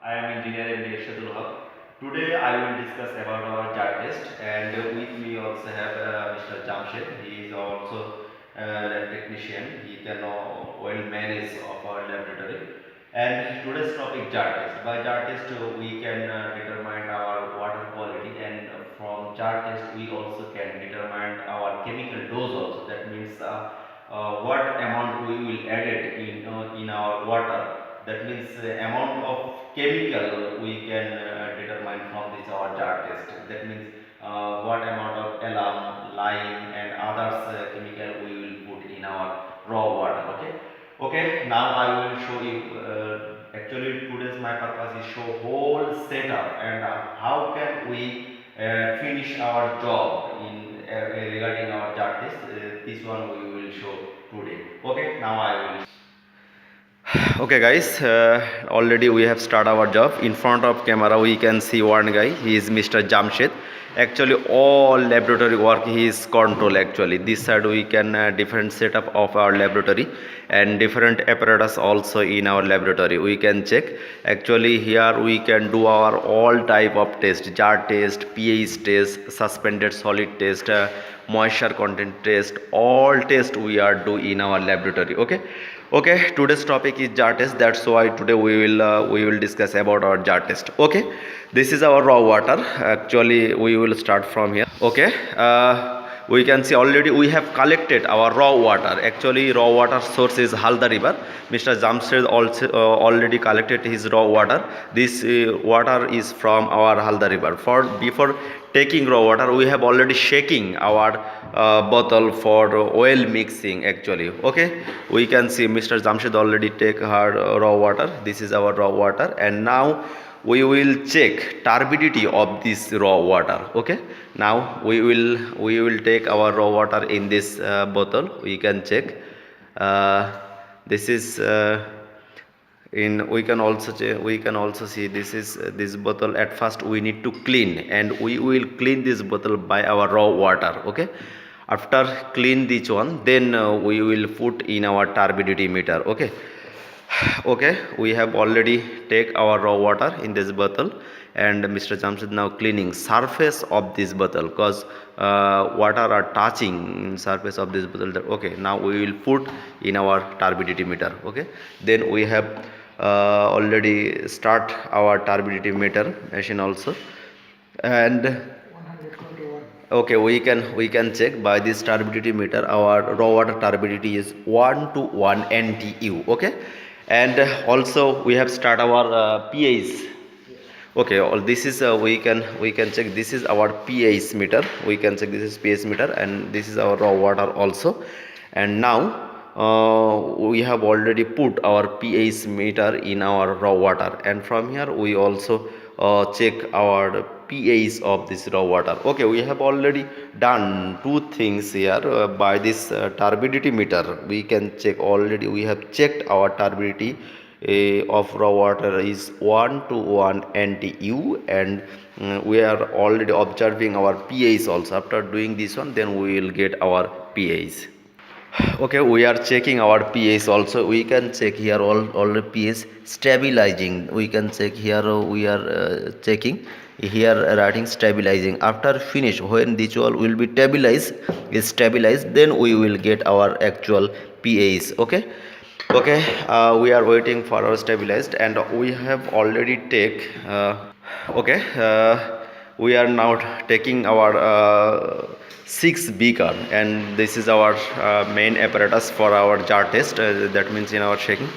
I am engineer MD Shadul Haq. Today I will discuss about our jar test, and with me also have Mr. Jamshed. He is also lab technician. He can well manage of our laboratory. And today's topic jar test. By jar test we can determine our water quality, and from jar test we also can determine our chemical dose also. That means what amount we will add it in our water. That means amount of chemical we can determine from this our jar test. That means what amount of alum, lime and others chemical we will put in our raw water. Okay, now I will show you actually today's my purpose is show whole setup and how can we finish our job in regarding our jar test. This one we will show today. Okay, now I will. Okay guys, already we have started our job. In front of camera we can see one guy. He is Mr. Jamshed. Actually all laboratory work he is control. Actually this side we can different setup of our laboratory and different apparatus also in our laboratory we can check. Actually here we can do our all type of test, jar test, pH test, suspended solid test, moisture content test, all test we are do in our laboratory. Okay, today's topic is jar test. That's why today we will discuss about our jar test. Okay, this is our raw water. Actually we will start from here. Okay, we can see already we have collected our raw water. Actually raw water source is Halda river. Mr. Jamshed also already collected his raw water. This water is from our Halda river. For before taking raw water we have already shaking our bottle for oil mixing. Actually okay, we can see Mr. Jamshed already take her raw water. This is our raw water, and now we will check turbidity of this raw water. Okay, now we will take our raw water in this bottle. We can check this is in we can also see this is this bottle. At first we need to clean, and we will clean this bottle by our raw water. Okay, after clean this one, then we will put in our turbidity meter. Okay, we have already take our raw water in this bottle, and Mr. Jamshed now cleaning surface of this bottle, because water are touching surface of this bottle. Okay, now we will put in our turbidity meter. Okay, then we have already start our turbidity meter machine also, and 121. okay, we can check by this turbidity meter. Our raw water turbidity is 1 to 1 NTU. Okay, and also we have start our pH. Okay, all this is we can check. This is our pH meter. We can check this is pH meter, and this is our raw water also. And now we have already put our pH meter in our raw water, and from here we also check our pH of this raw water. Okay, we have already done two things here. By this turbidity meter we can check. Already we have checked our turbidity of raw water is 1 to 1 NTU, and we are already observing our pH also. After doing this one, then we will get our pH. Okay, we are checking our pH also. We can check here all the pH stabilizing. We can check here. We are checking here writing stabilizing. After finish, when this all will be stabilized, then we will get our actual pH. Okay, we are waiting for our stabilized, and we have already take okay, we are now taking our 6 beaker, and this is our main apparatus for our jar test. That means in our shaking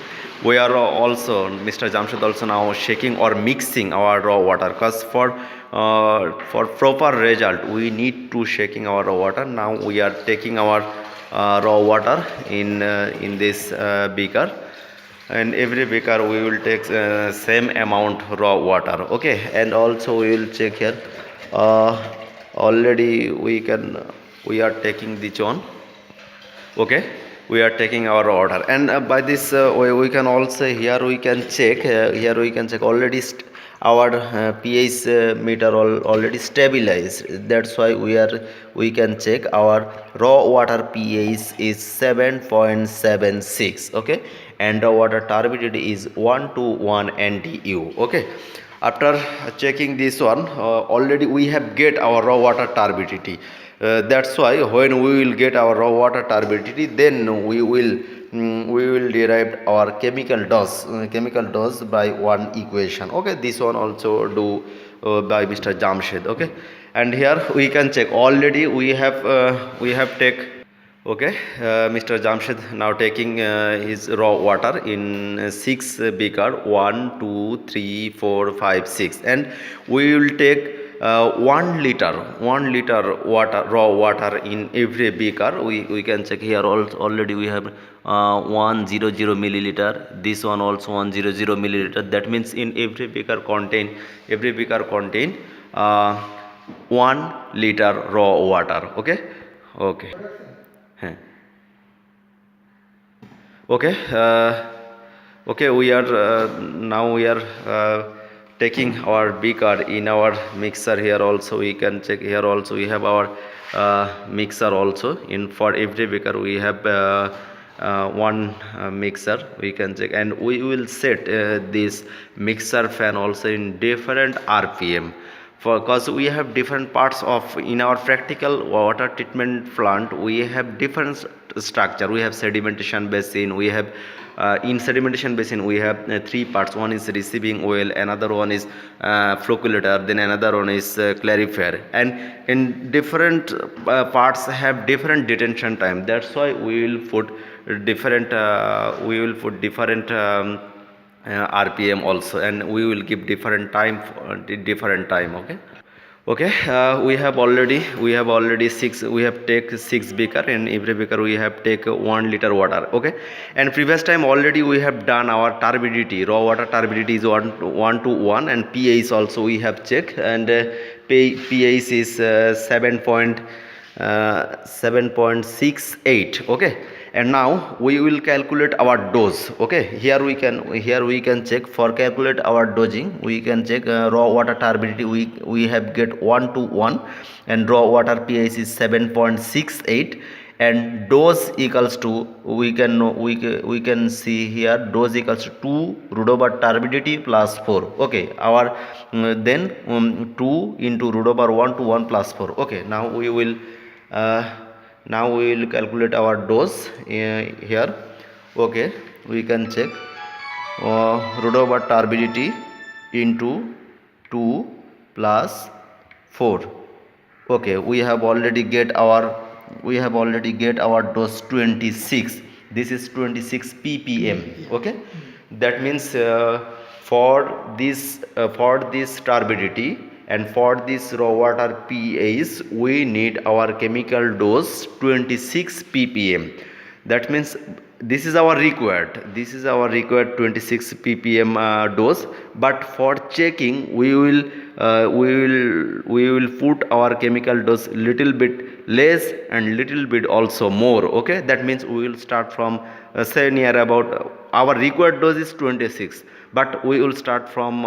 we are also Mr. Jamshed also now shaking or mixing our raw water, because for proper result we need to shaking our raw water. Now we are taking our raw water in this beaker, and every beaker we will take same amount raw water. Okay, and also we will check here already we are taking this one. Okay, we are taking our raw water, and by this we can also here we can check already our pH meter already stabilized. That's why we can check our raw water pH is 7.76. Okay, and raw water turbidity is 1 to 1 NTU. Okay, after checking this one, already we have get our raw water turbidity. That's why when we will get our raw water turbidity, then we will derive our chemical dose by one equation. Okay, this one also do by Mr. Jamshed. Okay, and here we can check already we have take. Okay, Mr. Jamshed now taking his raw water in 6 beaker, 1 2 3 4 5 6, and we will take 1 liter water, raw water in every beaker. We can check here also, already we have 100 milliliter, this one also 100 milliliter. That means in every beaker contain 1 liter raw water. Okay, okay. Huh. Okay, okay, we are now we are taking our beaker in our mixer. Here also we can check, here also we have our mixer also. In for every beaker we have one mixer, we can check, and we will set this mixer fan also in different RPM, because we have different parts of in our practical water treatment plant. We have different structure. We have sedimentation basin, we have in sedimentation basin we have three parts. One is receiving well, another one is flocculator, then another one is clarifier, and in different parts have different detention time. That's why we will put different RPM also, and we will give different time for different time. Okay, okay, we have already six, we have take 6 beaker, and every beaker we have take 1 liter water. Okay, and previous time already we have done our turbidity, raw water turbidity is 1 to 1, and pH also we have checked, and pH is 7.68. okay, and now we will calculate our dose. Okay, here we can check. For calculate our dosing, we can check raw water turbidity, we have get 1 to 1, and raw water pH is 7.68, and dose equals to, we can see here, dose equals to 2 root over turbidity plus 4. Okay, our then 2 into root over 1 to 1 plus 4. Okay, now we will calculate our dose here. Okay, we can check root over turbidity into 2 plus 4. Okay, we have already get our dose 26. This is 26 ppm. Okay, that means for this turbidity and for this raw water pH, we need our chemical dose 26 ppm. That means this is our required 26 ppm dose. But for checking, we will put our chemical dose little bit less and little bit also more. Okay, that means we will start from say near about our required dose is 26, but we will start from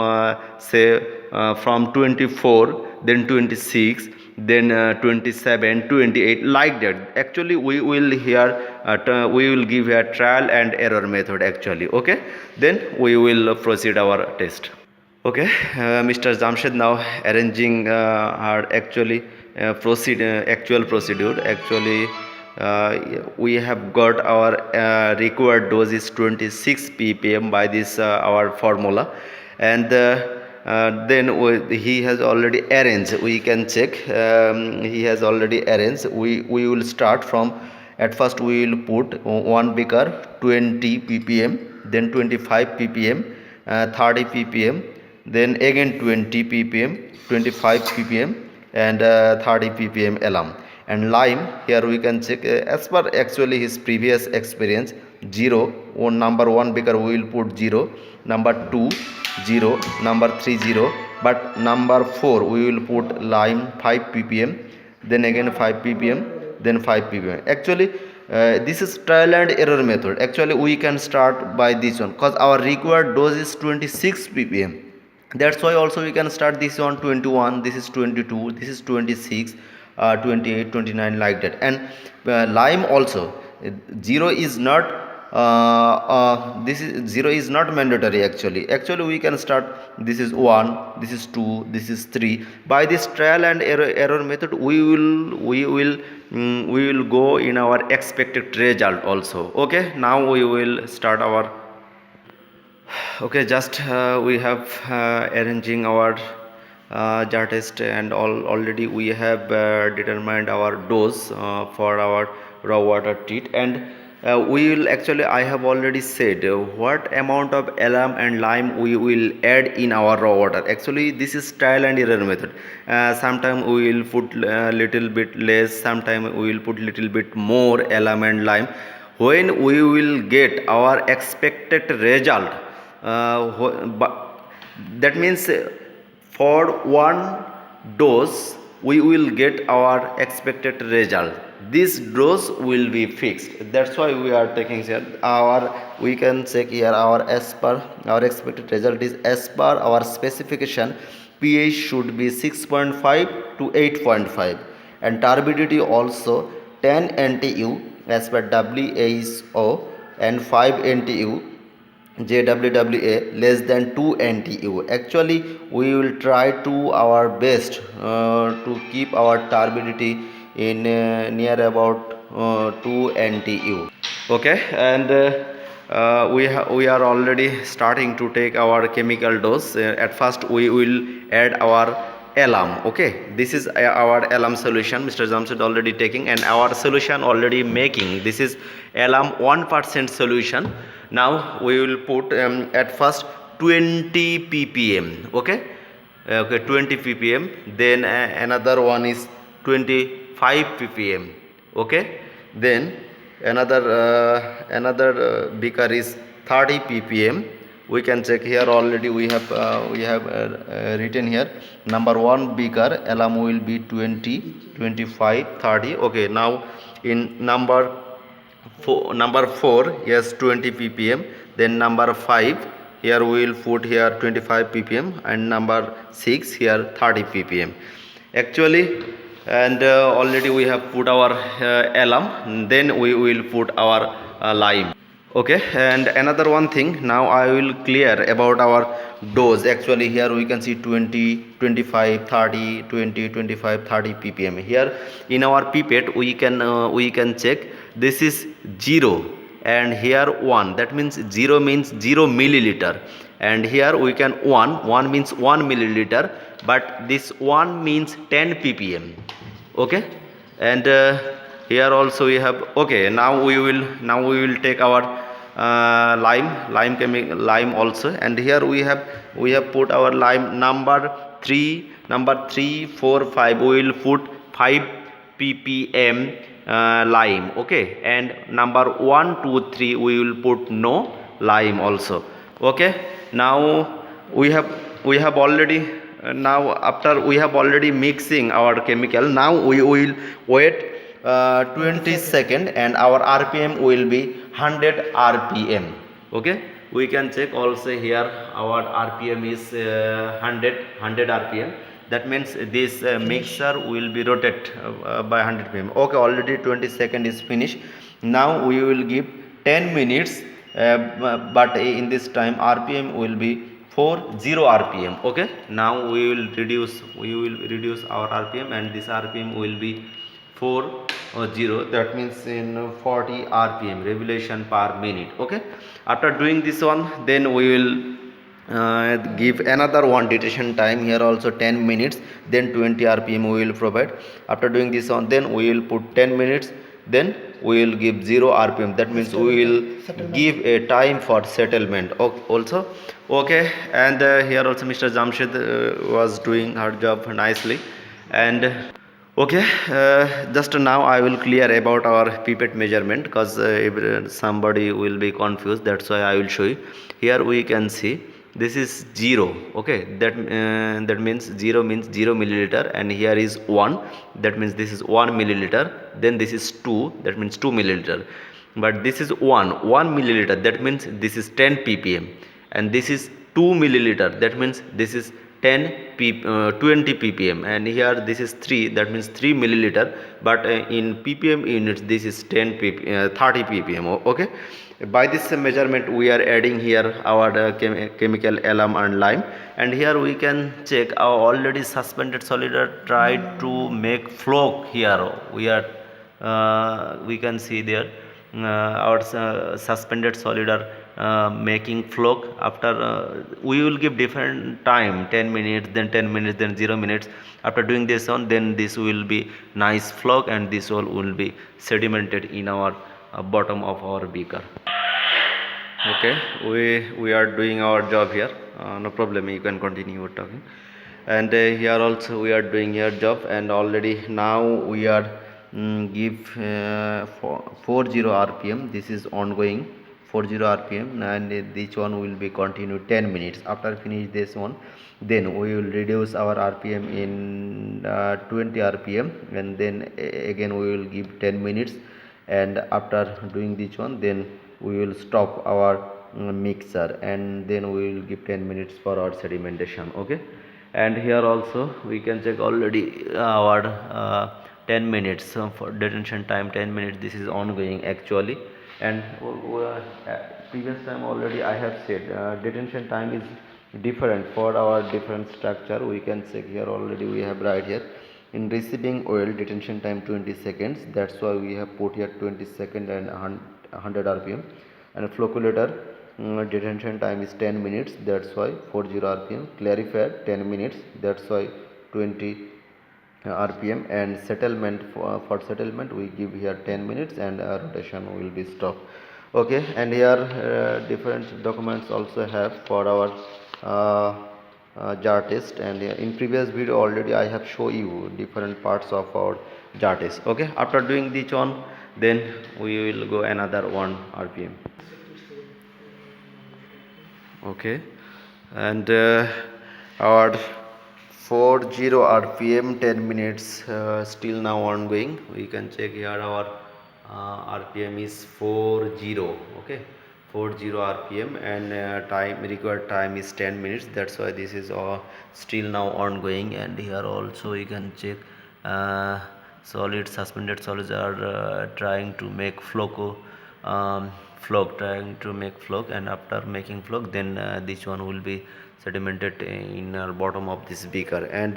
from 24, then 26, then 27, 28, like that. Actually we will here we will give a trial and error method actually. Okay, then we will proceed our test. Okay, Mr. Jamshed now arranging our actual procedure. Actually we have got our required dose is 26 ppm by this our formula, and then he has already arranged. We can check, he has already arranged. We will start from, at first we will put one beaker 20 ppm, then 25 ppm, 30 ppm, then again 20 ppm, 25 ppm, and 30 ppm alum. And lime, here we can check as per actually his previous experience, 0. Number 1 beaker we will put 0, number 2 0, number 3 0, but number 4 we will put lime 5 ppm, then again 5 ppm, then 5 ppm. Actually this is trial and error method. Actually we can start by this one, because our required dose is 26 ppm. That's why also we can start this on 21, this is 22, this is 26, 28, 29, like that. And lime also 0 is not this is 0 is not mandatory. Actually we can start, this is 1, this is 2, this is 3. By this trial and error method, we will go in our expected result also. Okay, now we will start our, okay, just we have arranging our jar test, and already we have determined our dose for our raw water treat. And we will actually, I have already said what amount of alum and lime we will add in our raw water. Actually this is trial and error method. Sometime we will put little bit less, sometime we will put little bit more alum and lime. When we will get our expected result, that means for one dose we will get our expected result. This dose will be fixed, that's why we are taking here our, we can check here our, as per our expected result is as per our specification, pH should be 6.5 to 8.5, and turbidity also 10 NTU as per WHO, and 5 NTU JWWA less than 2 NTU. Actually we will try to our best to keep our turbidity in near about 2 NTU. Okay, and we are already starting to take our chemical dose. At first we will add our alum. Okay, this is our alum solution. Mr. Jamshed already taking, and our solution already making. This is alum 1% solution. Now we will put at first 20 ppm. Okay, 20 ppm. Then another one is 25 ppm. Okay, then another beaker is 30 ppm. We can check here already, we have written here number 1 beaker alum will be 20, 25, 30. Okay, now in number 4, yes, 20 ppm. Then number 5, here we will put here 25 ppm, and number 6 here 30 ppm. Actually, and already we have put our alum, then we will put our lime. Okay, and another one thing, now I will clear about our dose. Actually here we can see 20, 25, 30, 20, 25, 30 ppm. Here in our pipette we can check, this is 0 and here 1, that means 0 means 0 milliliter, and here we can 1 means 1 milliliter, but this 1 means 10 ppm. Okay, and here also we have, okay, now we will take our lime also, and here we have put our lime number 3, 4, 5. We will put 5 ppm lime. Okay, and number 1, 2, 3 we will put no lime also. Okay, now we have already, now after we have already mixing our chemical, now we will wait 20 seconds, and our RPM will be 100 RPM. Okay, we can check also here our RPM is 100 RPM. That means this mixer will be rotate by 100 pm. Okay, already 20 seconds is finished. Now we will give 10 minutes, but in this time RPM will be 40 RPM. Okay, now we will reduce our RPM, and this RPM will be 40, that means in 40 RPM, revolution per minute. Okay, after doing this one, then we will give another one detention time, here also 10 minutes, then 20 RPM we will provide. After doing this one, then we will put 10 minutes, then we will give 0 RPM, that means we will give a time for settlement also. Okay, and here also Mr. Jamshed was doing her job nicely. And okay, just now I will clear about our pipette measurement, because if somebody will be confused, that's why I will show you. Here we can see this is 0. Okay, that means 0 means 0 milliliter, and here is 1, that means this is 1 milliliter. Then this is 2, that means 2 milliliter. But this is 1 milliliter, that means this is 10 ppm, and this is 2 milliliter, that means this is 20 ppm, and here this is 3, that means 3 milliliter, but in ppm units this is 30 ppm. Okay, By this measurement we are adding here our chemical alum and lime, and here we can check our already suspended solid are tried to make flow. Here we can see there our suspended solid are making flow. After we will give different time, 10 minutes, then 10 minutes, then 0 minutes. After doing this on, then this will be nice flow, and this all will be sedimented in our bottom of our beaker. Okay, we are doing our job here, no problem, you can continue talking. And here also we are doing here job, and already now we are give 40 rpm. This is ongoing 40 rpm, and this one will be continue 10 minutes. After finish this one, then we will reduce our rpm in 20 rpm, and then again we will give 10 minutes. And after doing this one, then we will stop our mixer, and then we will give 10 minutes for our sedimentation. Okay, and here also we can check already our 10 minutes for detention time, 10 minutes. This is ongoing actually. And previous time already I have said detention time is different for our different structure. We can check here already, we have right here in receiving oil detention time 20 seconds, that's why we have put here 20 seconds and 100 rpm. And flocculator detention time is 10 minutes, that's why 40 rpm. Clarifier 10 minutes, that's why 20 rpm. And settlement, for settlement we give here 10 minutes, and rotation will be stopped. Okay, and here different documents also have for our jar test. And in previous video already I have shown you different parts of our jar test. Okay, after doing this one, then we will go another 1 rpm. Okay, and our 40 rpm 10 minutes still now ongoing. We can check here our rpm is 40. Okay, 40 rpm, and time required time is 10 minutes, that's why this is still now ongoing. And here also you can check solid suspended solids are trying to make flow, trying to make flow. And after making flow, then this one will be sedimented in bottom of this beaker. And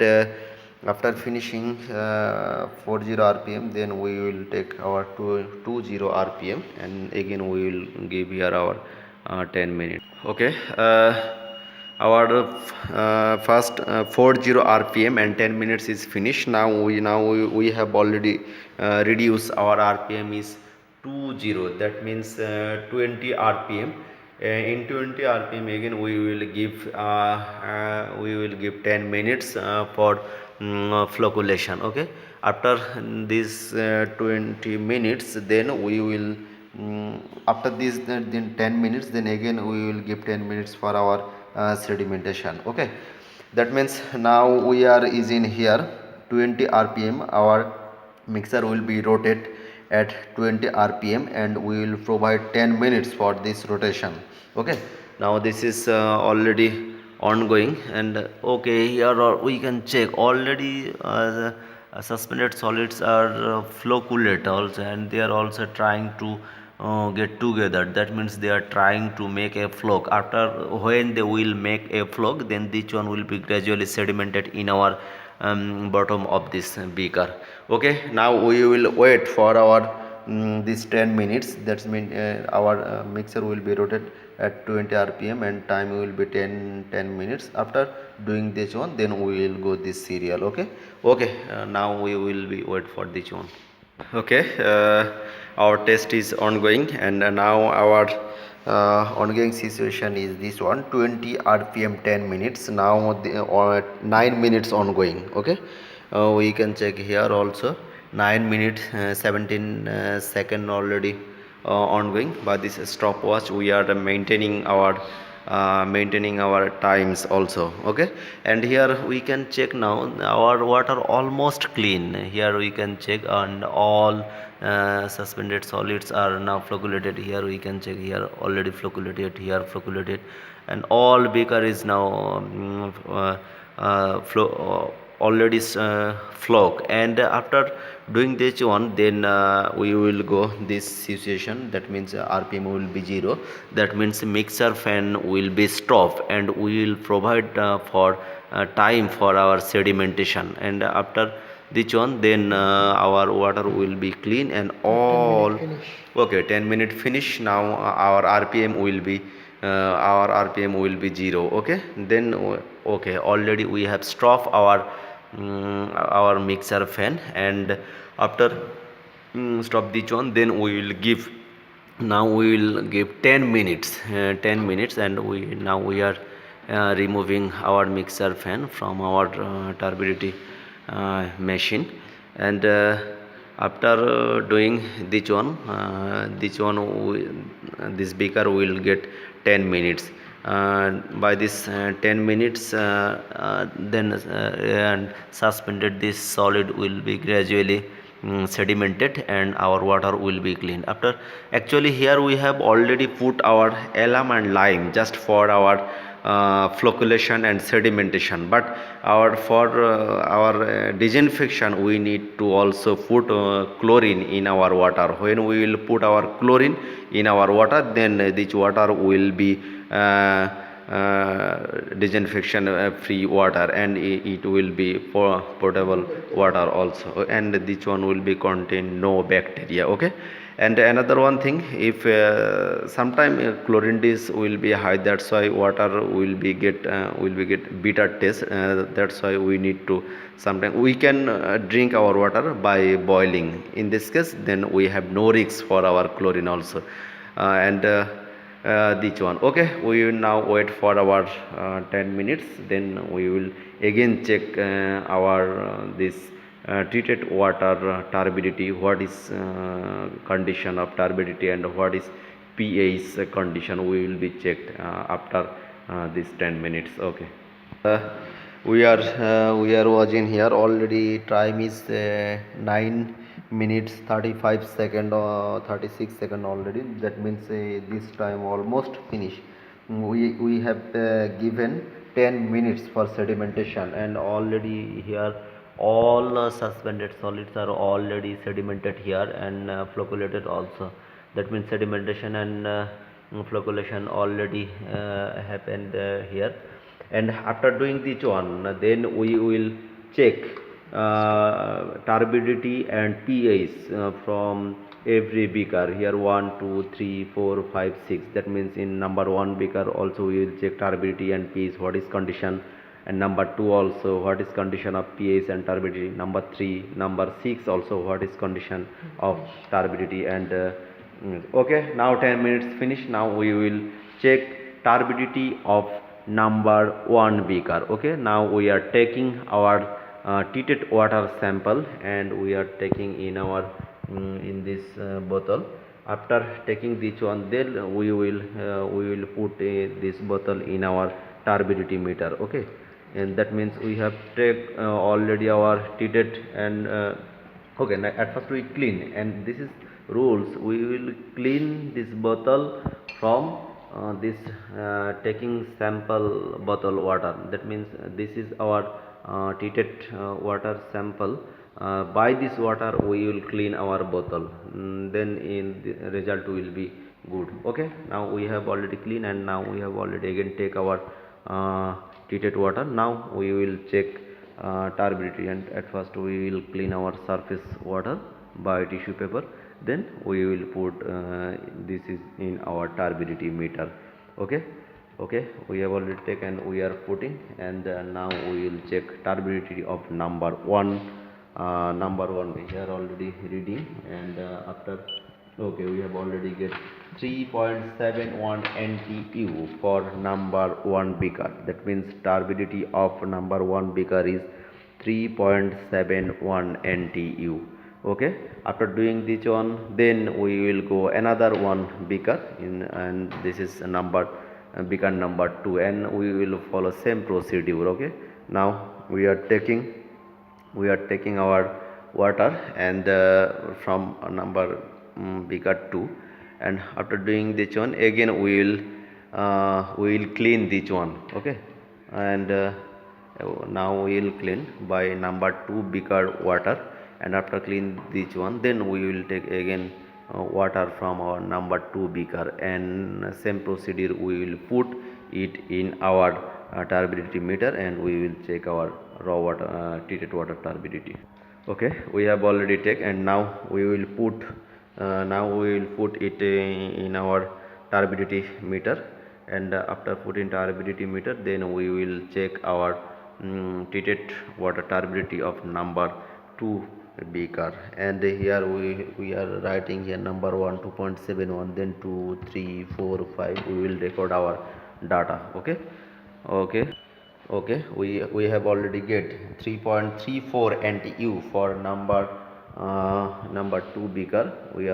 after finishing 40 rpm, then we will take our 20 rpm, and again we will give here our 10 minutes. Okay, our first 40 rpm and 10 minutes is finished. Now we have already reduced our rpm is 20, that means 20 rpm. In 20 rpm again we will give 10 minutes for flocculation. Okay, after this 20 minutes, then we will after this then 10 minutes, then again we will give 10 minutes for our sedimentation. Okay, that means now we are is in here 20 rpm. Our mixer will be rotate at 20 rpm, and we will provide 10 minutes for this rotation. Okay, now this is already ongoing. And okay, here we can check already suspended solids are flocculate also, and they are also trying to get together. That means they are trying to make a flow. After when they will make a flow, then this one will be gradually sedimented in our bottom of this beaker. Okay, now we will wait for our this 10 minutes. That means our mixer will be rotated at 20 rpm, and time will be 10 minutes. After doing this one, then we will go this serial. Okay, now we will be wait for this one. Okay, our test is ongoing, and now our ongoing situation is this one 20 rpm 10 minutes. Now the 9 minutes ongoing. Okay, we can check here also 9 minutes 17 second already ongoing. By this stopwatch we are maintaining our times also. Okay, and here we can check now our water almost clean. Here we can check, and all suspended solids are now flocculated. Here we can check, here already flocculated, here flocculated, and all beaker is now already flock, and after doing this one, then we will go this situation, that means rpm will be 0, that means mixer fan will be stopped, and we will provide for time for our sedimentation, and after this one, then our water will be clean and all. Okay, 10-minute finish. Now our rpm will be our rpm will be 0. Okay, then okay, already we have stopped our mixer fan, and after stop this one, then we will give, now we will give 10 minutes, 10 minutes, and we are removing our mixer fan from our turbidity machine, and after doing this one this beaker will get 10 minutes. By this 10 minutes, then and suspended, this solid will be gradually sedimented, and our water will be clean. After, actually here we have already put our alum and lime just for our flocculation and sedimentation, but our for our disinfection we need to also put chlorine in our water. When we will put our chlorine in our water, then this water will be disinfection free water, and it will be potable water also, and this one will be contain no bacteria. Okay, and another one thing, if sometime chlorine dish will be high, that's why water will be get bitter taste, that's why we need to, sometimes we can drink our water by boiling. In this case, then we have no risks for our chlorine also, and this one. Okay, we will now wait for our 10 minutes, then we will again check our this treated water turbidity, what is condition of turbidity, and what is pH condition, we will be checked after this 10 minutes. Okay, we are watching here, already time is 9 minutes 35 second or 36 second already, that means this time almost finished. We have given 10 minutes for sedimentation, and already here all suspended solids are already sedimented here, and flocculated also, that means sedimentation and flocculation already happened here. And after doing this one, then we will check turbidity and pH from every beaker. Here 1 2 3 4 5 6, that means in number 1 beaker also we will check turbidity and pH, what is condition, and number 2 also what is condition of pH and turbidity, number 3, number 6 also what is condition of turbidity, and okay, now 10 minutes finish. Now we will check turbidity of number 1 beaker. Okay, now we are taking our treated water sample, and we are taking in our in this bottle. After taking this one, then we will put this bottle in our turbidity meter. Okay, and that means we have take already our treated, and okay, now at first we clean, and this is rules, we will clean this bottle from this taking sample bottle water, that means this is our treated water sample. By this water we will clean our bottle, then in the result will be good. Okay, now we have already clean, and now we have already again take our treated water. Now we will check turbidity, and at first we will clean our surface water by tissue paper, then we will put this is in our turbidity meter. Okay, okay, we have already taken, we are putting, and now we will check turbidity of number 1. Number 1 we are already reading, and after, okay, we have already get 3.71 NTU for number 1 beaker, that means turbidity of number 1 beaker is 3.71 NTU. Okay, after doing this one, then we will go another one beaker in, and this is number beaker number 2, and we will follow same procedure. Okay, now we are taking our water, and from number beaker 2, and after doing this one, again we will clean this one. Okay, and Now we will clean by number 2 beaker water, and after clean this one, then we will take again water from our number 2 beaker, and same procedure we will put it in our turbidity meter, and we will check our raw water treated water turbidity. Okay, we have already take, and now we will put it in our turbidity meter, and after putting turbidity meter, then we will check our treated water turbidity of number 2 beaker, and here we are writing here number 1 2.71, then 2 3 4 5. We will record our data. Okay. Okay, we have already get 3.34 NTU for number 2 beaker. We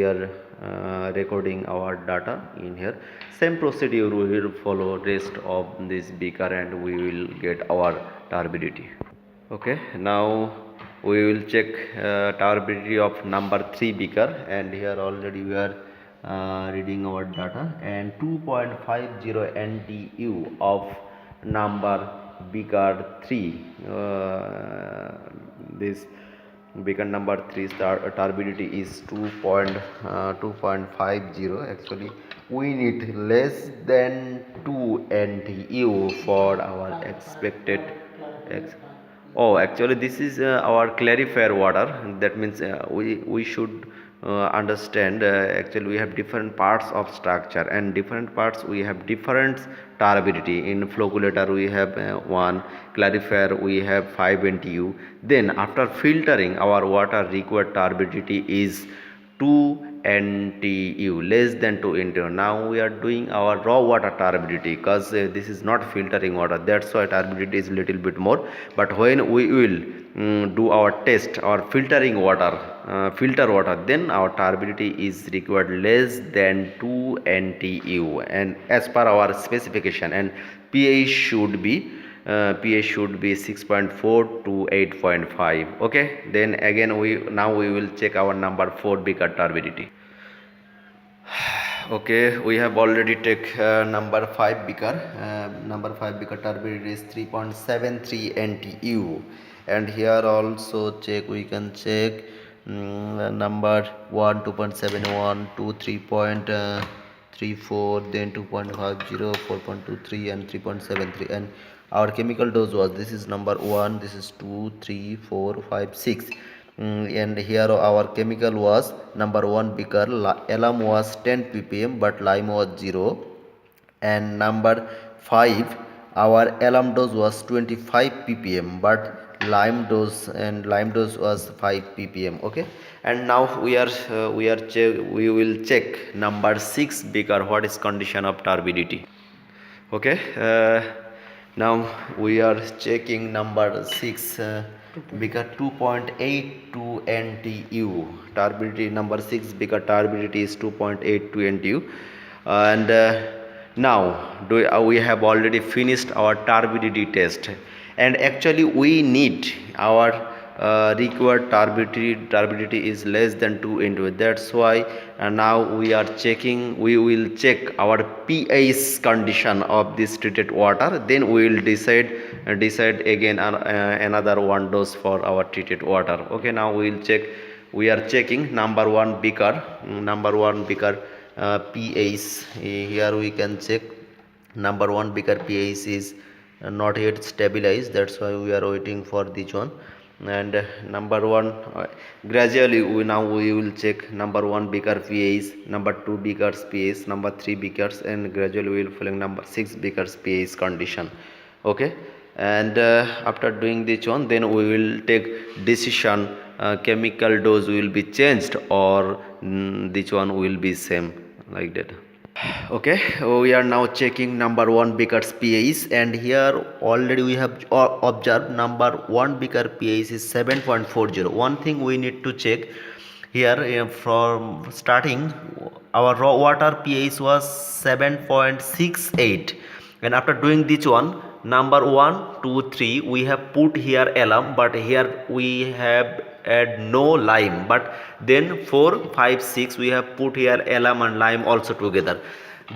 are recording our data in here. Same procedure we will follow rest of this beaker, and we will get our turbidity. Okay, now we will check turbidity of number 3 beaker, and here already we are reading our data, and 2.50 NTU of number beaker 3. This beaker number 3 turbidity is 2.50. Actually we need less than 2 NTU for our expected actually this is our clarifier water. That means we should understand, actually we have different parts of structure, and different parts we have different turbidity. In flocculator we have 1, clarifier we have 5 NTU. Then after filtering, our water required turbidity is 2 NTU, less than 2 NTU. Now we are doing our raw water turbidity, because this is not filtering water, that's why turbidity is little bit more. But when we will do our test or filtering water, filter water, then our turbidity is required less than 2 NTU, and as per our specification, and pH should be 6.4 to 8.5. Okay, then again we will check our number 4 beaker turbidity. Okay, we have already take number 5 beaker. Number 5 beaker turbidity is 3.73 NTU, and here also we can check number 1 2.71, 2 3.34, then 2.50, 4.23, and 3.73. And our chemical dose was, this is number 1, this is 2 3 4 5 6, and here our chemical was number 1 beaker, alum was 10 ppm but lime was 0, and number 5 our alum dose was 25 ppm but lime dose was 5 ppm. Okay, and now we will check number 6 beaker, what is condition of turbidity. Okay, now we are checking number 6 beaker, 2.82 NTU turbidity. Number 6 beaker turbidity is 2.82 NTU, and now we have already finished our turbidity test, and actually we need our required turbidity is less than 2 NTU. That's why now we will check our pH condition of this treated water, then we will decide again another 1 dose for our treated water. Okay, now we are checking number 1 beaker pH. Here we can check number 1 beaker pH is not yet stabilized, that's why we are waiting for this one. And number 1 gradually we will check number 1 beaker pH, number 2 beakers pH, number 3 beakers, and gradually we will filling number 6 beakers pH condition. Okay, and after doing this one, then we will take decision, chemical dose will be changed or this one will be same, like that. Okay, we are now checking number 1 beaker's pH, and here already we have observed number 1 beaker pH is 7.40. One thing we need to check here, from starting our raw water pH was 7.68, and after doing this one, number 1 2 3 we have put here alum, but here we have add no lime, but then 4 5 6 we have put here alum and lime also together.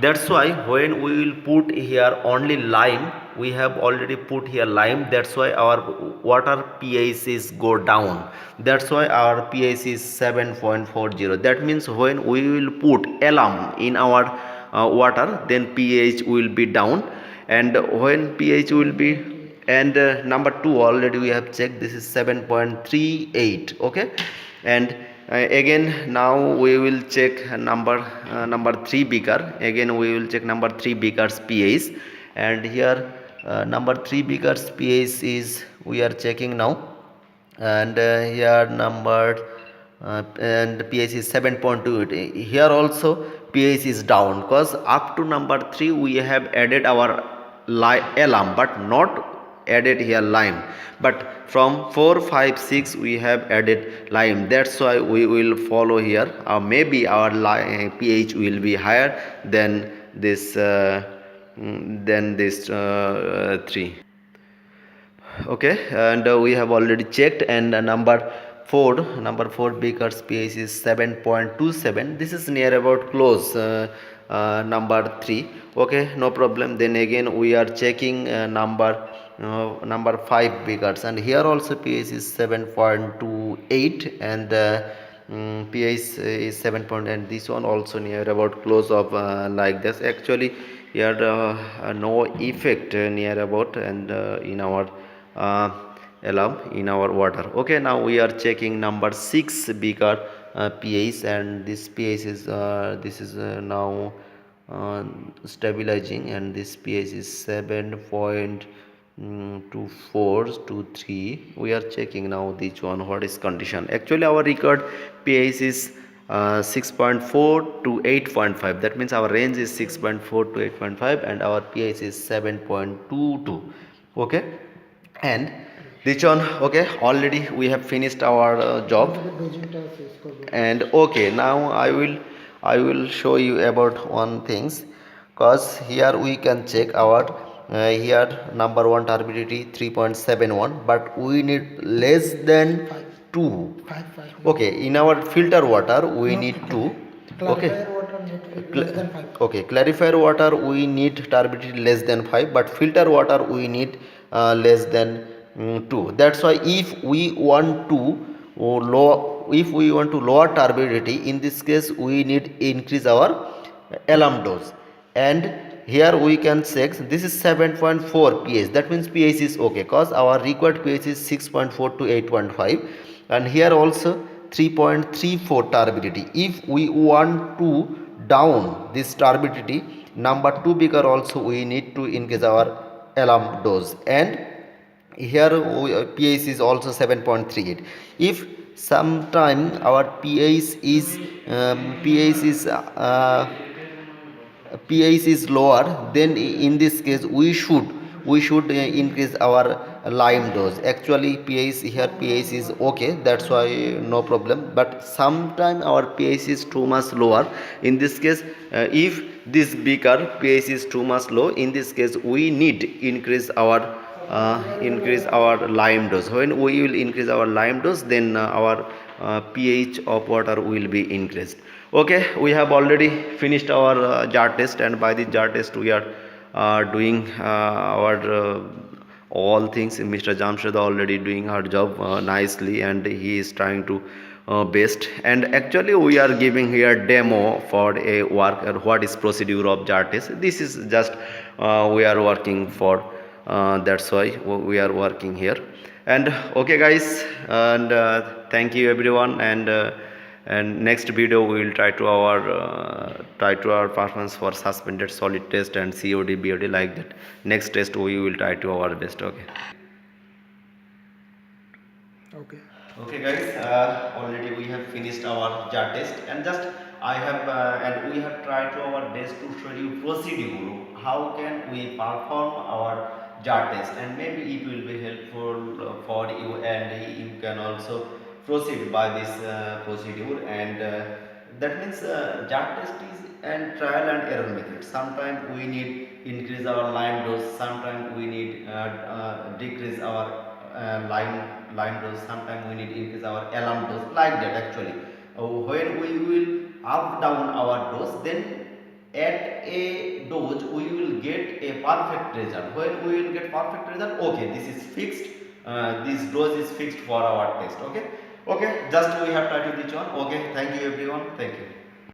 That's why when we will put here only lime, we have already put here lime, that's why our water pH is go down, that's why our pH is 7.40. that means when we will put alum in our water, then pH will be down, and when pH will be, and number 2 already we have checked, this is 7.38. okay, and again now we will check number 3 beaker, again we will check number 3 beakers pH, and here number 3 beakers pH is we are checking now, and here number and pH is 7.2. here also pH is down, because up to number 3 we have added our alum but not added here lime, but from 4 5 6 we have added lime, that's why we will follow here, maybe our pH will be higher than this 3. okay, and we have already checked, and number 4 beakers pH is 7.27. this is near about close number 3. okay, no problem, then again we are checking number 5 beakers, and here also pH is 7.28, and pH is 7 point, and this one also near about close of like this. actually here no effect near about, and in our uh, alum in our water. okay, now we are checking number 6 beaker pH, and this pH is this is now stabilizing, and this pH is 7.24 to 3. we are checking now this one what is condition. actually our record pH is 6.4 to 8.5, that means our range is 6.4 to 8.5, and our pH is 7.22. okay, and this one, okay, already we have finished our job, and okay, now I will show you about one things, because here we can check our here number 1 turbidity 3.71, but we need less than 2. okay, in our filter water we need 2. okay, okay, clarifier water we need turbidity less than 5, but filter water we need less than 2. that's why if we want to lower turbidity, in this case we need increase our alum dose, and here we can check this is 7.4 pH, that means pH is okay, because our required pH is 6.4 to 8.5, and here also 3.34 turbidity. if we want to down this turbidity, number 2 beaker also we need to increase our alum dose, and here pH is also 7.38. if sometime our pH is lower, then in this case we should increase our lime dose. actually pH is okay, that's why no problem, but sometime our pH is too much lower. in this case if this beaker pH is too much low, in this case we need increase our lime dose. when we will increase our lime dose, then our pH of water will be increased. okay, we have already finished our jar test, and by the jar test we are doing our all things. Mr. Jamshed already doing her job nicely, and he is trying to best, and actually we are giving here demo for a work what is procedure of jar test. this is just we are working for, that's why we are working here. and okay guys, and thank you everyone, and next video we will try to our performance for suspended solid test and COD BOD, like that. next test we will try to our best. Okay. Okay guys, already we have finished our jar test, and just I have and we have tried to our best to show you procedure how can we perform our jar test, and maybe it will be helpful for you, and you can also proceed by this procedure. and that means jar test is and trial and error method. sometimes we need increase our lime dose, sometimes we need decrease our line dose, sometimes we need increase our alum dose, like that. actually when we will up down our dose, then at a dose we will get a perfect result. When we will get perfect result, okay, this is fixed, this dose is fixed for our test. Okay, okay, just we have tried to this one. Okay, thank you everyone, thank you.